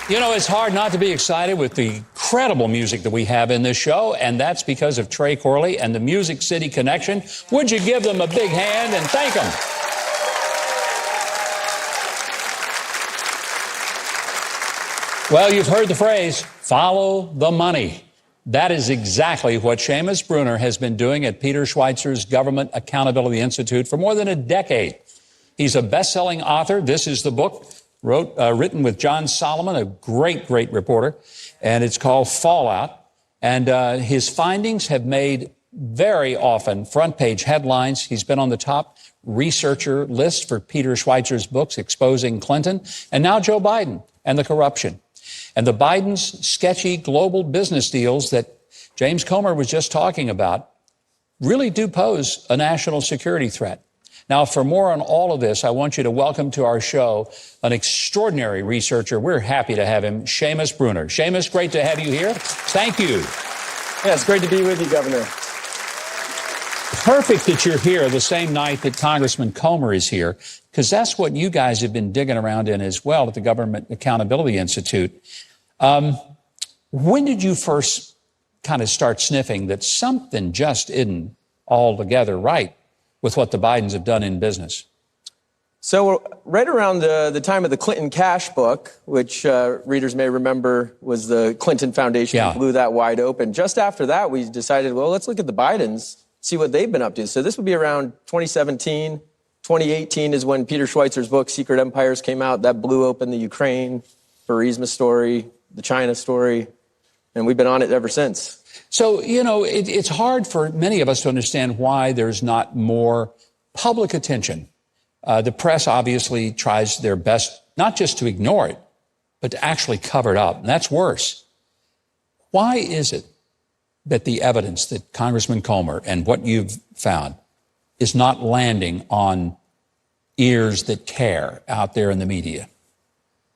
You know, it's hard not to be excited with the incredible music that we have in this show, and that's because of Trey Corley and the Music City Connection. Would you give them a big hand and thank them? Well, you've heard the phrase, follow the money. That is exactly what Seamus Bruner has been doing at Peter Schweizer's Government Accountability Institute for more than a decade. He's a best-selling author. This is the book written with John Solomon, a great reporter, and it's called Fallout. And his findings have made very often front-page headlines. He's been on the top researcher list for Peter Schweizer's books, Exposing Clinton, and now Joe Biden and the corruption. And the Biden's sketchy global business deals that James Comer was just talking about really do pose a national security threat. Now, for more on all of this, I want you to welcome to our show an extraordinary researcher. We're happy to have him, Seamus Bruner. Seamus, great to have you here. Thank you. Yeah, it's great to be with you, Governor. Perfect that you're here the same night that Congressman Comer is here, because that's what you guys have been digging around in as well at the Government Accountability Institute. When did you first kind of start sniffing that something just isn't altogether right with what the Bidens have done in business? So right around the time of the Clinton Cash book, which readers may remember was the Clinton Foundation that blew that wide open, just after that we decided, well, let's look at the Bidens, see what they've been up to. So this would be around 2017. 2018 is when Peter Schweizer's book, Secret Empires, came out. That blew open the Ukraine, Burisma story, the China story, and we've been on it ever since. So, you know, it's hard for many of us to understand why there's not more public attention. The press obviously tries their best not just to ignore it, but to actually cover it up, and that's worse. Why is it that the evidence that Congressman Comer and what you've found is not landing on ears that care out there in the media?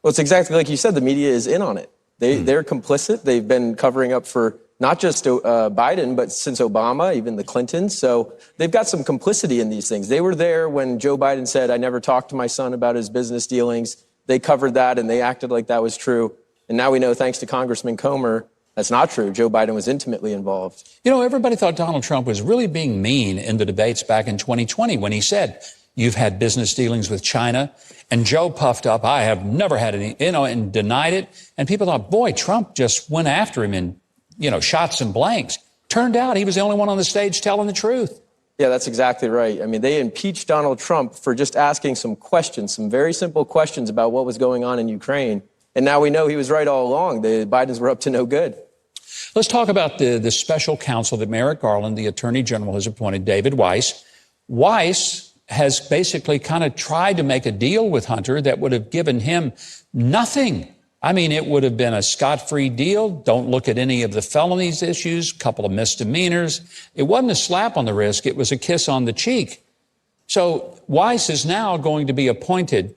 Well, it's exactly like you said. The media is in on it. They're complicit. They've been covering up for not just Biden, but since Obama, even the Clintons. So they've got some complicity in these things. They were there when Joe Biden said, I never talked to my son about his business dealings. They covered that and they acted like that was true. And now we know, thanks to Congressman Comer, that's not true. Joe Biden was intimately involved. You know, everybody thought Donald Trump was really being mean in the debates back in 2020 when he said, you've had business dealings with China. And Joe puffed up, I have never had any, and denied it. And people thought, boy, Trump just went after him in, shots and blanks. Turned out he was the only one on the stage telling the truth. Yeah, that's exactly right. I mean, they impeached Donald Trump for just asking some questions, some very simple questions about what was going on in Ukraine. And now we know he was right all along. The Bidens were up to no good. Let's talk about the special counsel that Merrick Garland, the Attorney General, has appointed, David Weiss. Weiss has basically kind of tried to make a deal with Hunter that would have given him nothing. I mean, it would have been a scot-free deal. Don't look at any of the felonies issues, couple of misdemeanors. It wasn't a slap on the wrist. It was a kiss on the cheek. So Weiss is now going to be appointed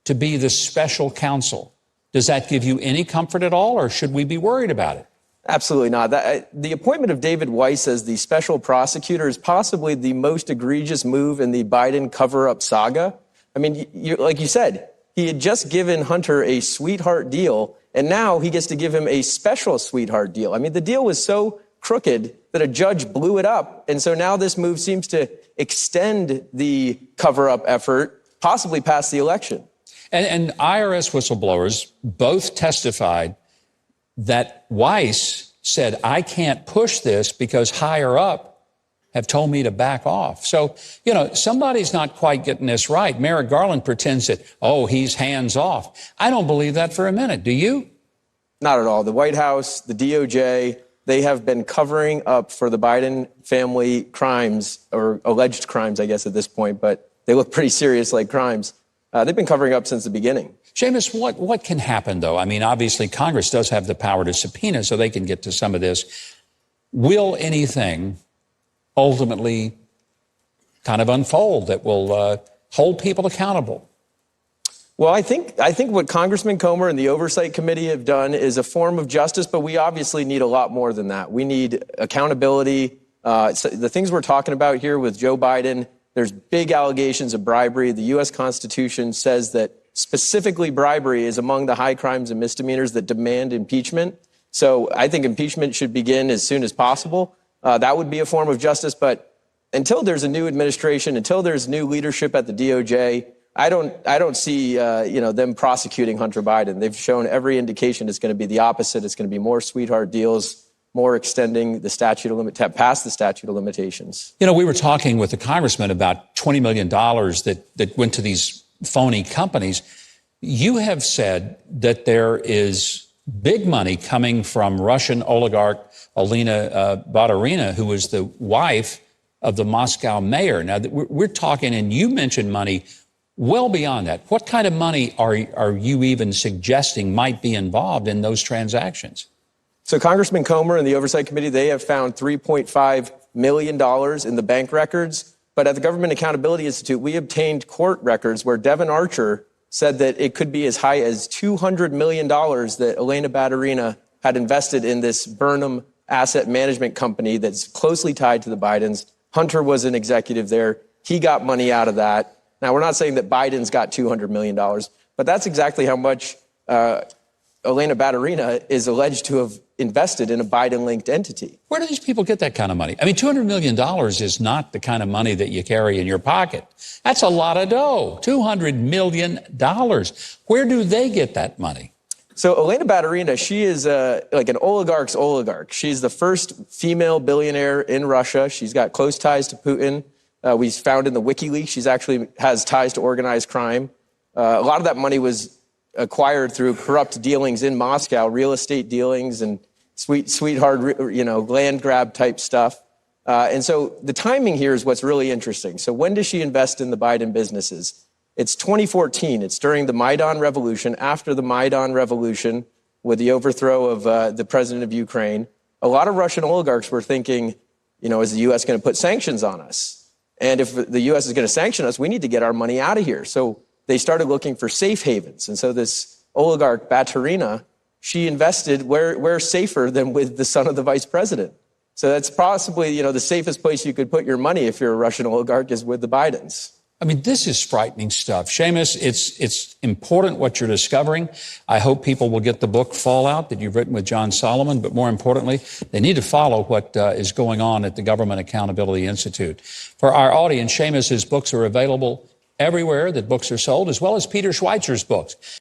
to be the special counsel. Does that give you any comfort at all, or should we be worried about it? Absolutely not. The appointment of David Weiss as the special prosecutor is possibly the most egregious move in the Biden cover-up saga. I mean, like you said, he had just given Hunter a sweetheart deal, and now he gets to give him a special sweetheart deal. I mean, the deal was so crooked that a judge blew it up, and so now this move seems to extend the cover-up effort, possibly past the election. And IRS whistleblowers both testified that Weiss said, I can't push this because higher up have told me to back off. So, somebody's not quite getting this right. Merrick Garland pretends that, he's hands off. I don't believe that for a minute. Do you? Not at all. The White House, the DOJ, they have been covering up for the Biden family crimes, or alleged crimes, I guess, at this point, but they look pretty serious like crimes. They've been covering up since the beginning. Seamus, what can happen, though? I mean, obviously, Congress does have the power to subpoena, so they can get to some of this. Will anything ultimately kind of unfold that will hold people accountable? Well, I think what Congressman Comer and the Oversight Committee have done is a form of justice, but we obviously need a lot more than that. We need accountability. So the things we're talking about here with Joe Biden, there's big allegations of bribery. The U.S. Constitution says that specifically bribery is among the high crimes and misdemeanors that demand impeachment. So I think impeachment should begin as soon as possible. That would be a form of justice. But until there's a new administration, until there's new leadership at the DOJ, I don't see them prosecuting Hunter Biden. They've shown every indication it's going to be the opposite. It's going to be more sweetheart deals, more extending the past the statute of limitations. You know, we were talking with the congressman about $20 million that went to these phony companies. You have said that there is big money coming from Russian oligarch Alina Baturina, who was the wife of the Moscow mayor. Now, we're talking, and you mentioned money well beyond that. What kind of money are you even suggesting might be involved in those transactions? So Congressman Comer and the Oversight Committee, they have found $3.5 million in the bank records. But at the Government Accountability Institute, we obtained court records where Devin Archer said that it could be as high as $200 million that Elena Baturina had invested in this Burnham asset management company that's closely tied to the Bidens. Hunter was an executive there. He got money out of that. Now, we're not saying that Biden's got $200 million, but that's exactly how much Elena Baturina is alleged to have invested in a Biden-linked entity. Where do these people get that kind of money? I mean, $200 million is not the kind of money that you carry in your pocket. That's a lot of dough, $200 million. Where do they get that money? So Elena Baturina, she is like an oligarch's oligarch. She's the first female billionaire in Russia. She's got close ties to Putin. We found in the WikiLeaks, she's actually has ties to organized crime. A lot of that money was acquired through corrupt dealings in Moscow, real estate dealings and sweetheart, land grab type stuff. And so the timing here is what's really interesting. So when does she invest in the Biden businesses? It's 2014. It's during the Maidan Revolution, after the Maidan Revolution with the overthrow of the president of Ukraine. A lot of Russian oligarchs were thinking, is the U.S. going to put sanctions on us? And if the U.S. is going to sanction us, we need to get our money out of here. So they started looking for safe havens. And so this oligarch, Baturina, she invested where safer than with the son of the vice president. So that's possibly, the safest place you could put your money if you're a Russian oligarch is with the Bidens. I mean, this is frightening stuff. Seamus, it's important what you're discovering. I hope people will get the book Fallout that you've written with John Solomon, but more importantly, they need to follow what is going on at the Government Accountability Institute. For our audience, Seamus's books are available everywhere that books are sold, as well as Peter Schweizer's books.